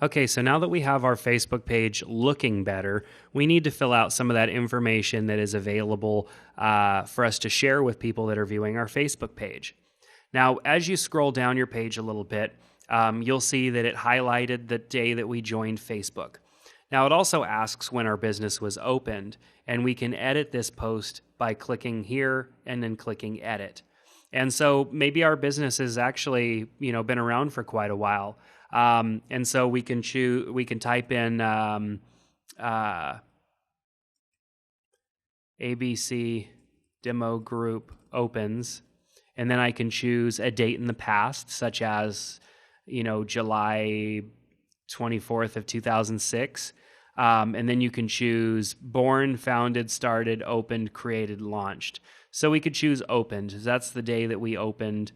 Okay, so now that we have our Facebook page looking better, we need to fill out some of that information that is available for us to share with people that are viewing our Facebook page. Now, as you scroll down your page a little bit, you'll see that it highlighted the day that we joined Facebook. Now, it also asks when our business was opened, and we can edit this post by clicking here and then clicking edit. And so maybe our business has actually, been around for quite a while. And so we can type in ABC demo group opens, and then I can choose a date in the past, such as, July 24th of 2006. And then you can choose born, founded, started, opened, created, launched. So we could choose opened. That's the day that we opened.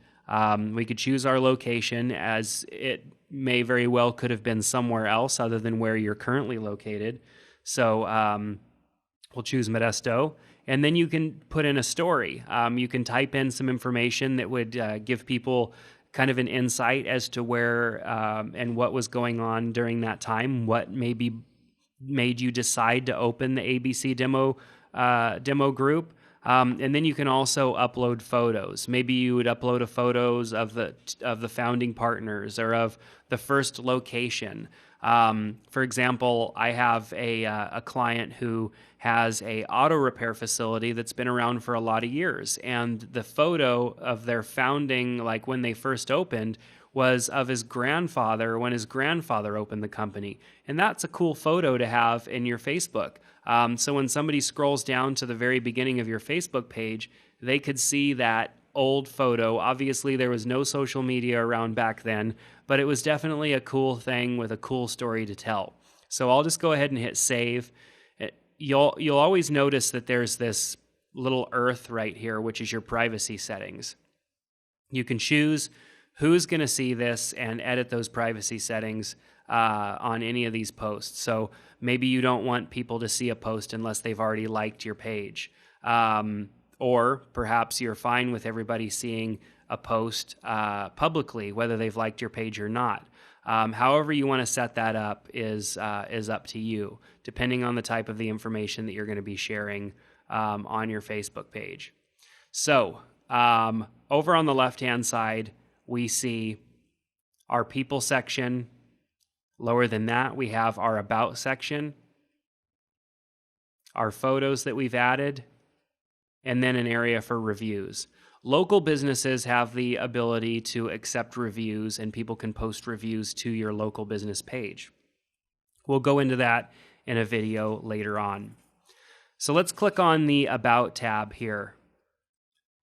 We could choose our location, as it may very well could have been somewhere else other than where you're currently located. So we'll choose Modesto. And then you can put in a story. You can type in some information that would give people kind of an insight as to where and what was going on during that time, what maybe made you decide to open the ABC demo group. And then you can also upload photos. Maybe you would upload photos of the founding partners or of the first location. For example, I have a client who has a auto repair facility that's been around for a lot of years, and the photo of their founding, like when they first opened, was of his grandfather when his grandfather opened the company. And that's a cool photo to have in your Facebook. So when somebody scrolls down to the very beginning of your Facebook page, they could see that old photo. Obviously, there was no social media around back then, but it was definitely a cool thing with a cool story to tell. So I'll just go ahead and hit save. You'll always notice that there's this little earth right here, which is your privacy settings. You can choose who's going to see this and edit those privacy settings on any of these posts. So maybe you don't want people to see a post unless they've already liked your page. Or perhaps you're fine with everybody seeing a post publicly, whether they've liked your page or not. However you want to set that up is up to you, depending on the type of the information that you're going to be sharing on your Facebook page. So over on the left-hand side, we see our people section. Lower than that, we have our about section, our photos that we've added, and then an area for reviews. Local businesses have the ability to accept reviews, and people can post reviews to your local business page. We'll go into that in a video later on. So let's click on the About tab here.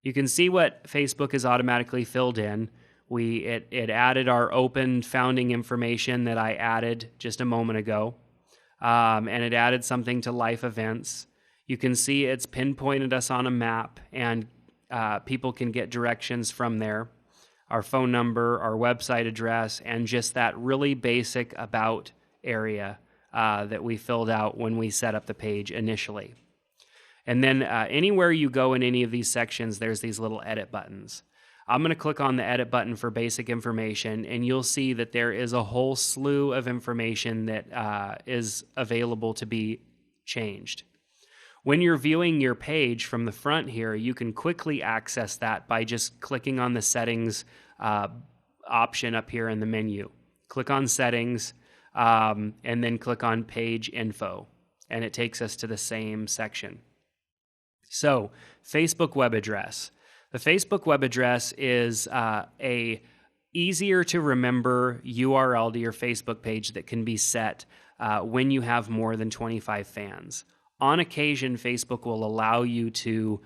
You can see what Facebook has automatically filled in. It added our open founding information that I added just a moment ago, and it added something to life events. You can see it's pinpointed us on a map, and people can get directions from there. Our phone number, our website address, and just that really basic about area that we filled out when we set up the page initially. And then anywhere you go in any of these sections, there's these little edit buttons. I'm going to click on the edit button for basic information, and you'll see that there is a whole slew of information that is available to be changed. When you're viewing your page from the front here, you can quickly access that by just clicking on the settings option up here in the menu. Click on settings and then click on page info, and it takes us to the same section. So, Facebook web address. The Facebook web address is a easier to remember URL to your Facebook page that can be set when you have more than 25 fans. On occasion, Facebook will allow you to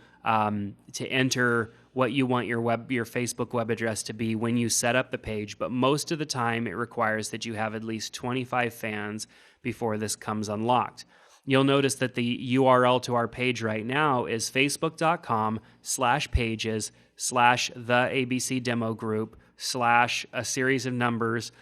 enter what you want your Facebook web address to be when you set up the page, but most of the time it requires that you have at least 25 fans before this comes unlocked. You'll notice that the URL to our page right now is facebook.com/pages/the-ABC-demo-group/ a series of numbers.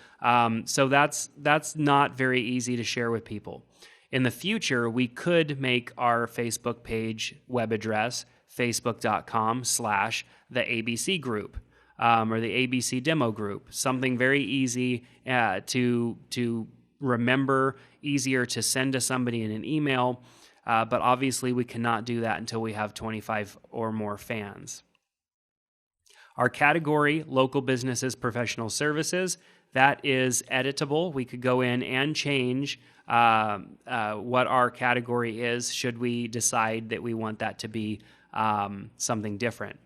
So that's not very easy to share with people. In the future, we could make our Facebook page web address facebook.com/the-ABC-group or the ABC demo group, something very easy to remember, easier to send to somebody in an email. But obviously we cannot do that until we have 25 or more fans. Our category, local businesses, professional services, that is editable. We could go in and change what our category is should we decide that we want that to be something different.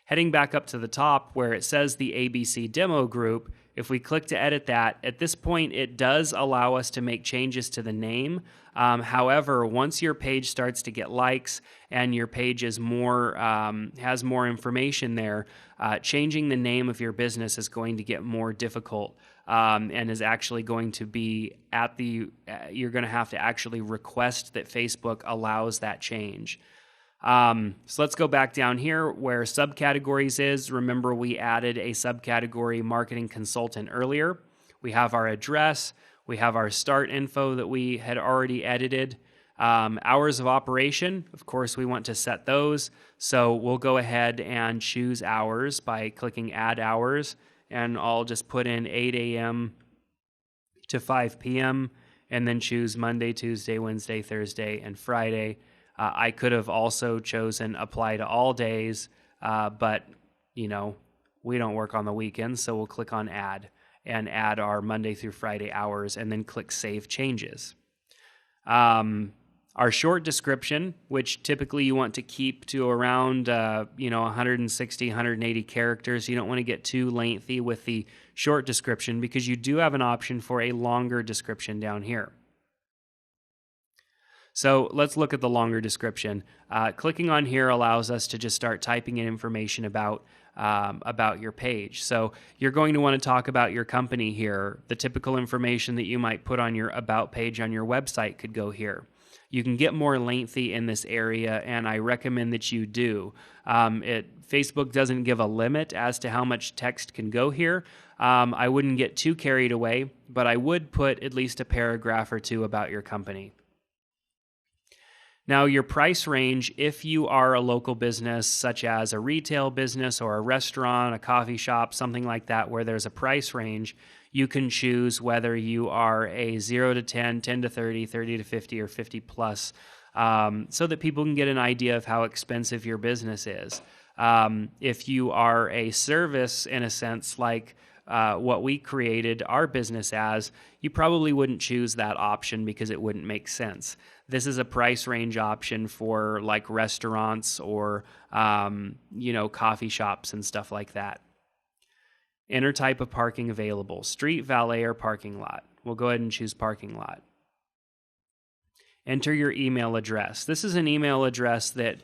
Heading back up to the top where it says the ABC demo group, if we click to edit that, at this point it does allow us to make changes to the name. However, once your page starts to get likes and your page is more has more information there, changing the name of your business is going to get more difficult and is actually going to be you're going to have to actually request that Facebook allows that change. So let's go back down here where subcategories is. Remember, we added a subcategory marketing consultant earlier. We have our address. We have our start info that we had already edited. Hours of operation, of course, we want to set those. So we'll go ahead and choose hours by clicking add hours. And I'll just put in 8 a.m. to 5 p.m. and then choose Monday, Tuesday, Wednesday, Thursday, and Friday. I could have also chosen apply to all days, but, we don't work on the weekends, so we'll click on add and add our Monday through Friday hours and then click save changes. Our short description, which typically you want to keep to around 160, 180 characters. You don't want to get too lengthy with the short description because you do have an option for a longer description down here. So let's look at the longer description. Clicking on here allows us to just start typing in information about your page. So you're going to want to talk about your company here. The typical information that you might put on your about page on your website could go here. You can get more lengthy in this area, and I recommend that you do. Facebook doesn't give a limit as to how much text can go here. I wouldn't get too carried away, but I would put at least a paragraph or two about your company. Now, your price range, if you are a local business, such as a retail business or a restaurant, a coffee shop, something like that, where there's a price range, you can choose whether you are a 0 to 10, 10 to 30, 30 to 50, or 50 plus, so that people can get an idea of how expensive your business is. If you are a service, in a sense, like what we created our business as, you probably wouldn't choose that option because it wouldn't make sense. This is a price range option for like restaurants or, coffee shops and stuff like that. Enter type of parking available, street, valet, or parking lot. We'll go ahead and choose parking lot. Enter your email address. This is an email address that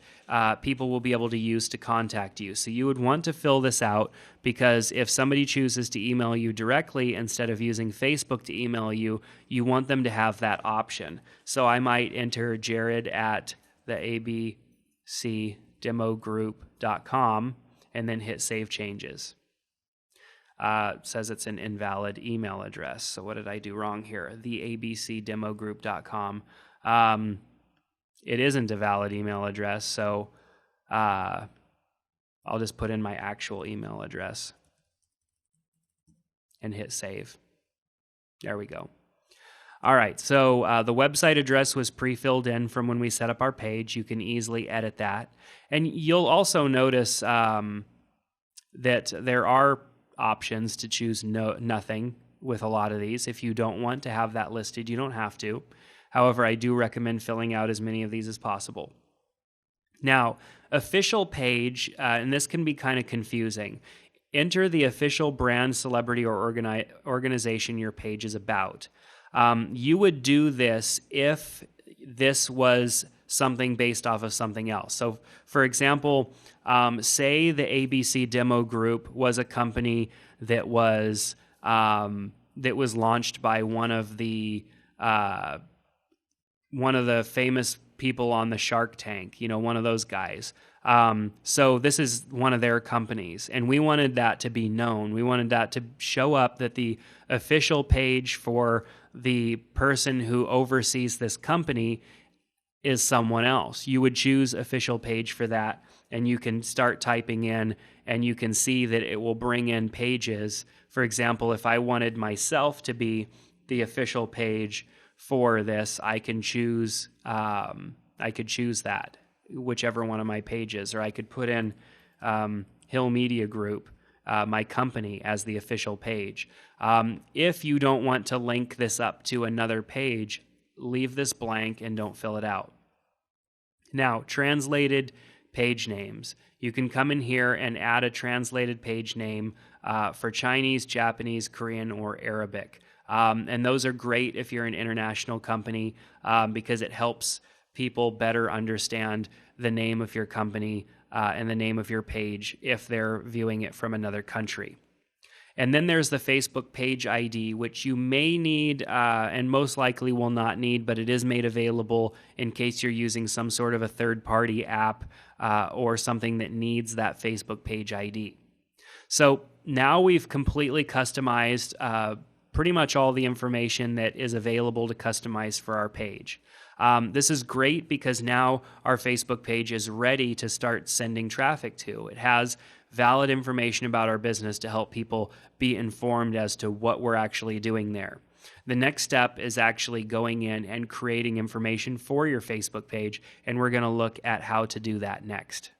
people will be able to use to contact you. So you would want to fill this out because if somebody chooses to email you directly instead of using Facebook to email you, you want them to have that option. So I might enter Jared at the abcdemogroup.com and then hit save changes. It says it's an invalid email address. So what did I do wrong here? The abcdemogroup.com. It isn't a valid email address, so I'll just put in my actual email address and hit save. There we go. All right, so the website address was pre-filled in from when we set up our page. You can easily edit that. And you'll also notice that there are options to choose nothing with a lot of these. If you don't want to have that listed, you don't have to. However, I do recommend filling out as many of these as possible. Now, official page, and this can be kind of confusing. Enter the official brand, celebrity, or organization your page is about. You would do this if this was something based off of something else. So, for example, say the ABC Demo Group was a company that was launched by one of the famous people on the Shark Tank, one of those guys. So this is one of their companies, and we wanted that to be known. We wanted that to show up that the official page for the person who oversees this company is someone else. You would choose official page for that, and you can start typing in, and you can see that it will bring in pages. For example, if I wanted myself to be the official page for this, I can choose. I could choose that, whichever one of my pages, or I could put in Hill Media Group, my company, as the official page. If you don't want to link this up to another page, leave this blank and don't fill it out. Now, translated page names. You can come in here and add a translated page name for Chinese, Japanese, Korean, or Arabic. And those are great if you're an international company because it helps people better understand the name of your company and the name of your page if they're viewing it from another country. And then there's the Facebook page ID, which you may need and most likely will not need, but it is made available in case you're using some sort of a third-party app or something that needs that Facebook page ID. So now we've completely customized pretty much all the information that is available to customize for our page. This is great because now our Facebook page is ready to start sending traffic to. It has valid information about our business to help people be informed as to what we're actually doing there. The next step is actually going in and creating information for your Facebook page, and we're going to look at how to do that next.